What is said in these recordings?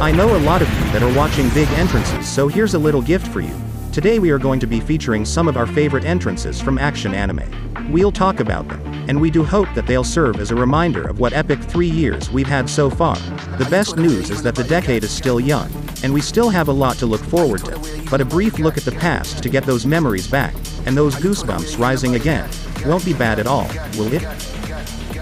I know a lot of you that are watching big entrances, so here's a little gift for you. Today we are going to be featuring some of our favorite entrances from action anime. We'll talk about them, and we do hope that they'll serve as a reminder of what epic 3 years we've had so far. The best news is that the decade is still young, and we still have a lot to look forward to, but a brief look at the past to get those memories back, and those goosebumps rising again, won't be bad at all, will it?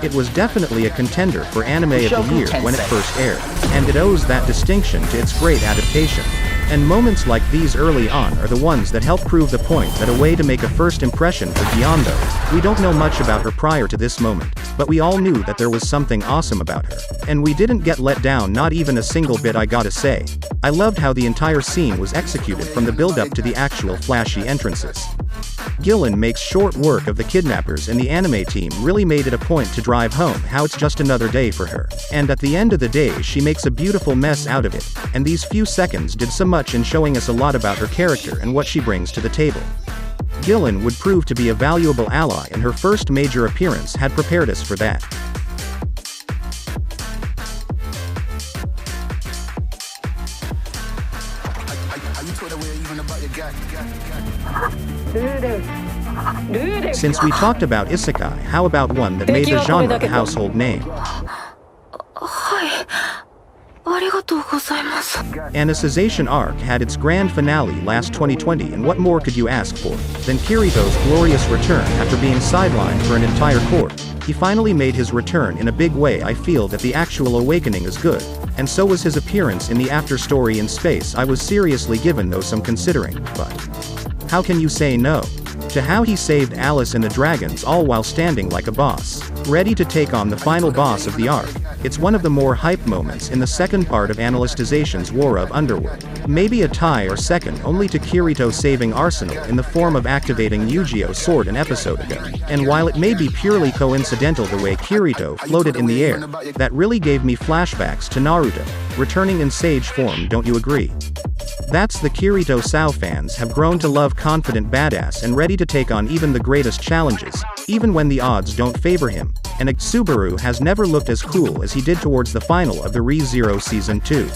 It was definitely a contender for Anime of the Year when it first aired, and it owes that distinction to its great adaptation. And moments like these early on are the ones that help prove the point that a way to make a first impression for Biondo. We don't know much about her prior to this moment, but we all knew that there was something awesome about her. And we didn't get let down, not even a single bit, I gotta say. I loved how the entire scene was executed from the build-up to the actual flashy entrances. Gillen makes short work of the kidnappers, and the anime team really made it a point to drive home how it's just another day for her. And at the end of the day she makes a beautiful mess out of it, and these few seconds did so much in showing us a lot about her character and what she brings to the table. Gillen would prove to be a valuable ally, and her first major appearance had prepared us for that. Since we talked about isekai, how about one that made the genre a household name? Anicization Arc had its grand finale last 2020, and what more could you ask for than Kirito's glorious return after being sidelined for an entire court? He finally made his return in a big way. I feel that the actual awakening is good, and so was his appearance in the after story in space. I was seriously given though some considering, but how can you say no to how he saved Alice and the dragons all while standing like a boss, ready to take on the final boss of the arc? It's one of the more hype moments in the second part of Analystization's War of Underworld. Maybe a tie or second only to Kirito saving Arsenal in the form of activating Yu-Gi-Oh's sword an episode ago. And while it may be purely coincidental the way Kirito floated in the air, that really gave me flashbacks to Naruto, returning in sage form, don't you agree? That's the Kirito Sao fans have grown to love, confident badass and ready to take on even the greatest challenges, even when the odds don't favor him. And Subaru has never looked as cool as he did towards the final of the Re:Zero Season 2.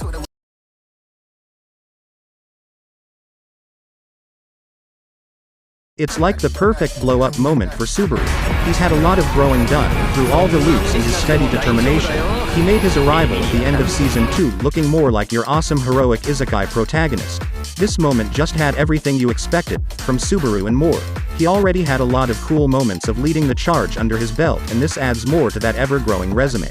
It's like the perfect blow-up moment for Subaru. He's had a lot of growing done, and through all the loops and his steady determination, he made his arrival at the end of Season 2 looking more like your awesome heroic isekai protagonist. This moment just had everything you expected from Subaru and more. He already had a lot of cool moments of leading the charge under his belt, and this adds more to that ever-growing resume.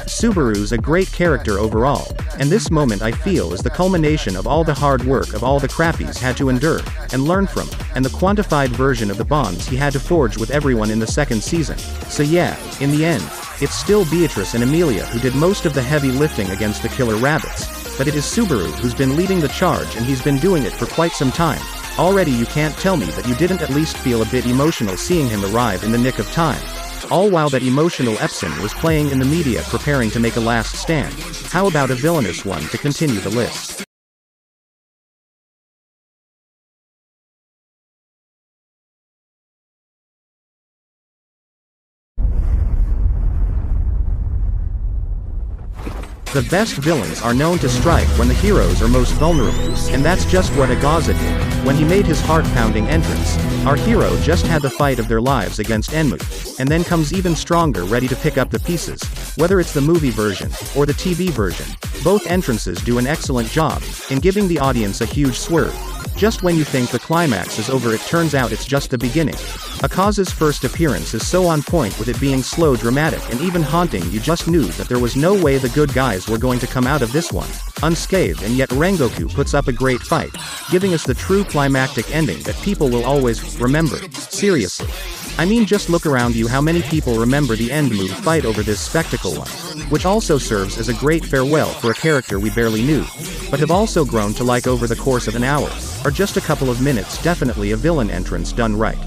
Subaru's a great character overall, and this moment I feel is the culmination of all the hard work of all the crap he's had to endure and learn from, and the quantified version of the bonds he had to forge with everyone in the second season. So yeah, in the end, it's still Beatrice and Emilia who did most of the heavy lifting against the killer rabbits, but it is Subaru who's been leading the charge, and he's been doing it for quite some time. Already you can't tell me that you didn't at least feel a bit emotional seeing him arrive in the nick of time. All while that emotional Epson was playing in the media preparing to make a last stand. How about a villainous one to continue the list? The best villains are known to strike when the heroes are most vulnerable, and that's just what Agaza did. When he made his heart-pounding entrance, our hero just had the fight of their lives against Enmu, and then comes even stronger, ready to pick up the pieces. Whether it's the movie version, or the TV version, both entrances do an excellent job in giving the audience a huge swerve. Just when you think the climax is over, it turns out it's just the beginning. Akaza's first appearance is so on point, with it being slow, dramatic, and even haunting. You just knew that there was no way the good guys were going to come out of this one unscathed, and yet Rengoku puts up a great fight, giving us the true climactic ending that people will always remember. Seriously. I mean, just look around you, how many people remember the end move fight over this spectacle one, which also serves as a great farewell for a character we barely knew, but have also grown to like over the course of an hour, or just a couple of minutes. Definitely a villain entrance done right.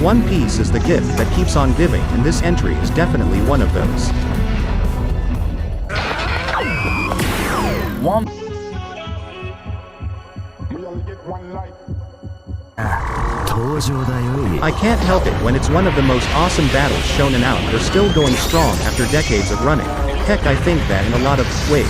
One Piece is the gift that keeps on giving, and this entry is definitely one of those. One. I can't help it when it's one of the most awesome battles Shonen out. They're still going strong after decades of running. Heck, I think that in a lot of ways,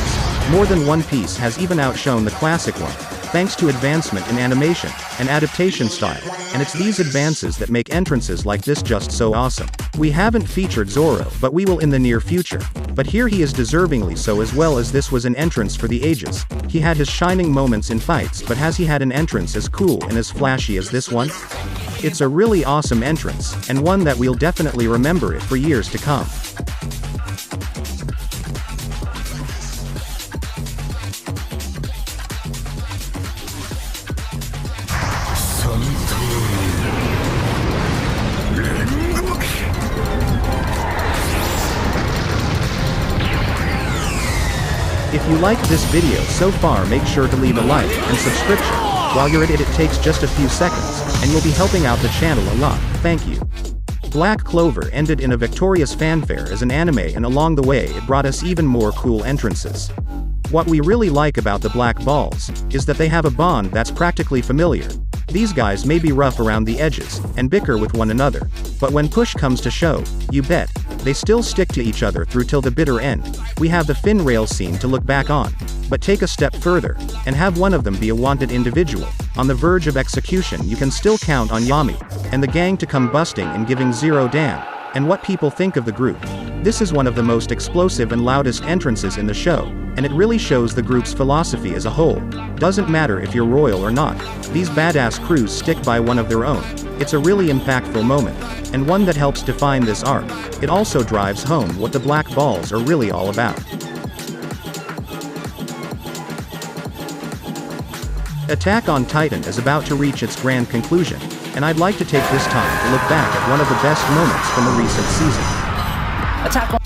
more than One Piece has even outshone the classic one, thanks to advancement in animation and adaptation style, and it's these advances that make entrances like this just so awesome. We haven't featured Zoro, but we will in the near future. But here he is deservingly so, as well as this was an entrance for the ages. He had his shining moments in fights, but has he had an entrance as cool and as flashy as this one? It's a really awesome entrance, and one that we'll definitely remember it for years to come. If you liked this video so far, make sure to leave a like and subscription. While you're at it, it takes just a few seconds, and you'll be helping out the channel a lot. Thank you. Black Clover ended in a victorious fanfare as an anime, and along the way it brought us even more cool entrances. What we really like about the Black Balls is that they have a bond that's practically familiar. These guys may be rough around the edges and bicker with one another, but when push comes to shove, you bet, they still stick to each other through till the bitter end. We have the fin rail scene to look back on, but take a step further, and have one of them be a wanted individual, on the verge of execution. You can still count on Yami and the gang to come busting and giving zero damn, and what people think of the group. This is one of the most explosive and loudest entrances in the show, and it really shows the group's philosophy as a whole. Doesn't matter if you're royal or not, these badass crews stick by one of their own. It's a really impactful moment, and one that helps define this arc. It also drives home what the Black Balls are really all about. Attack on Titan is about to reach its grand conclusion, and I'd like to take this time to look back at one of the best moments from the recent season. Attack on.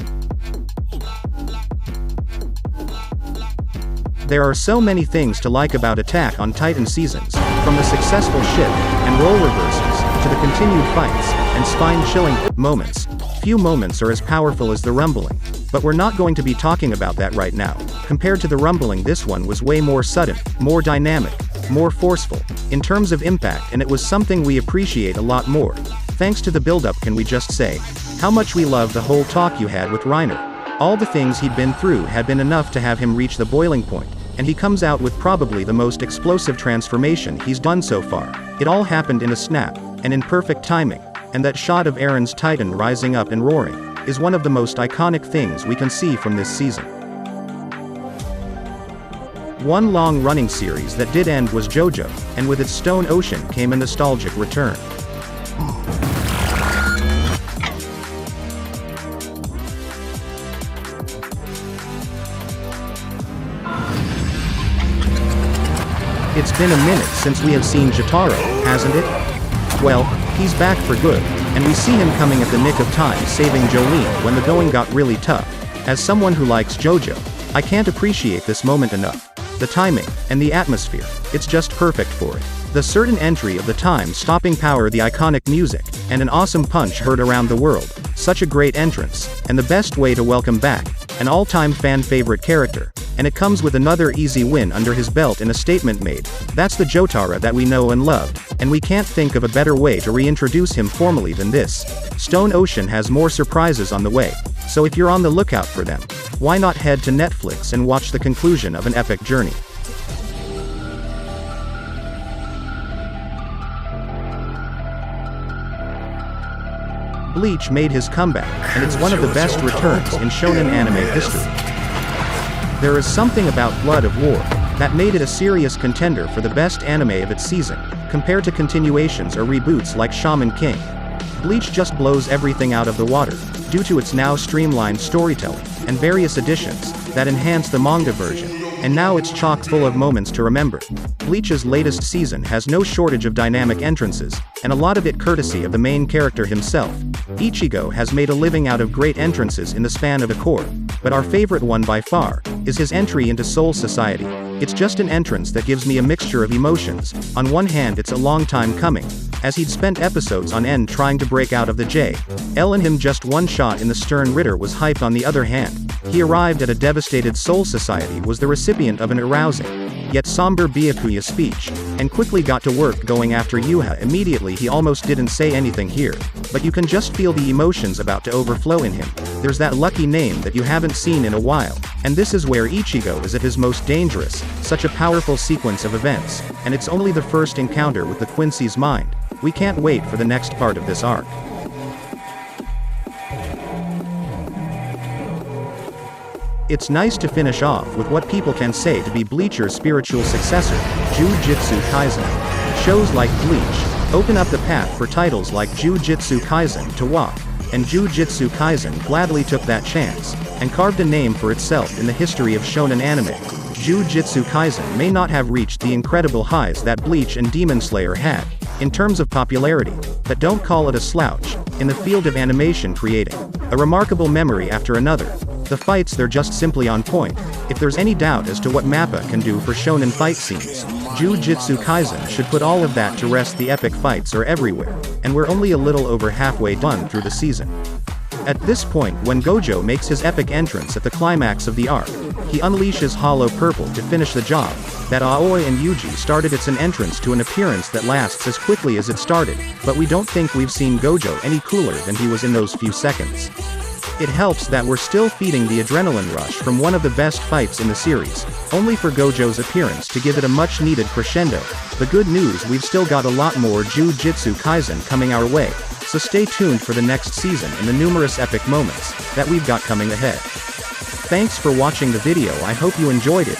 There are so many things to like about Attack on Titan seasons, from the successful ship and role reversals, to the continued fights and spine-chilling moments. Few moments are as powerful as the rumbling, but we're not going to be talking about that right now. Compared to the rumbling, this one was way more sudden, more dynamic, more forceful, in terms of impact, and it was something we appreciate a lot more. Thanks to the build-up, can we just say, how much we love the whole talk you had with Reiner. All the things he'd been through had been enough to have him reach the boiling point, and he comes out with probably the most explosive transformation he's done so far. It all happened in a snap, and in perfect timing, and that shot of Eren's Titan rising up and roaring is one of the most iconic things we can see from this season. One long-running series that did end was JoJo, and with its Stone Ocean came a nostalgic return. It's been a minute since we have seen Jotaro, hasn't it? Well, he's back for good, and we see him coming at the nick of time, saving Jolene when the going got really tough. As someone who likes JoJo, I can't appreciate this moment enough. The timing, and the atmosphere, it's just perfect for it. The certain entry of the time-stopping power, the iconic music, and an awesome punch heard around the world. Such a great entrance, and the best way to welcome back an all-time fan-favorite character. And it comes with another easy win under his belt and a statement made. That's the Jotaro that we know and loved, and we can't think of a better way to reintroduce him formally than this. Stone Ocean has more surprises on the way, so if you're on the lookout for them, why not head to Netflix and watch the conclusion of an epic journey. Bleach made his comeback, and it's one of the best returns in shonen anime history. There is something about Blood of War that made it a serious contender for the best anime of its season, compared to continuations or reboots like Shaman King. Bleach just blows everything out of the water, due to its now streamlined storytelling, and various additions that enhance the manga version, and now it's chock full of moments to remember. Bleach's latest season has no shortage of dynamic entrances, and a lot of it courtesy of the main character himself. Ichigo has made a living out of great entrances in the span of a core, but our favorite one by far is his entry into Soul Society. It's just an entrance that gives me a mixture of emotions. On one hand, it's a long time coming, as he'd spent episodes on end trying to break out of the J.L. and him just one shot in the Stern Ritter was hype. On the other hand, He arrived at a devastated Soul Society, was the recipient of an arousing, yet somber Byakuya speech, and quickly got to work going after Yuha. Immediately he almost didn't say anything here, but you can just feel the emotions about to overflow in him. There's that lucky name that you haven't seen in a while, and this is where Ichigo is at his most dangerous, such a powerful sequence of events, and it's only the first encounter with the Quincy's mind. We can't wait for the next part of this arc. It's nice to finish off with what people can say to be Bleach's spiritual successor, Jujutsu Kaisen. Shows like Bleach open up the path for titles like Jujutsu Kaisen to walk, and Jujutsu Kaisen gladly took that chance, and carved a name for itself in the history of shonen anime. Jujutsu Kaisen may not have reached the incredible highs that Bleach and Demon Slayer had, in terms of popularity, but don't call it a slouch, in the field of animation creating a remarkable memory after another. The fights, they're just simply on point. If there's any doubt as to what MAPPA can do for shonen fight scenes, Jujutsu Kaisen should put all of that to rest. The epic fights are everywhere, and we're only a little over halfway done through the season. At this point, when Gojo makes his epic entrance at the climax of the arc, he unleashes Hollow Purple to finish the job. That Aoi and Yuji started, it's an entrance to an appearance that lasts as quickly as it started, but we don't think we've seen Gojo any cooler than he was in those few seconds. It helps that we're still feeding the adrenaline rush from one of the best fights in the series, only for Gojo's appearance to give it a much needed crescendo. The good news, we've still got a lot more Jujutsu Kaisen coming our way, so stay tuned for the next season and the numerous epic moments that we've got coming ahead. Thanks for watching the video. I hope you enjoyed it.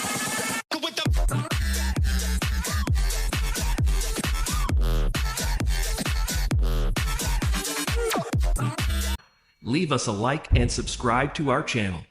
Leave us a like and subscribe to our channel.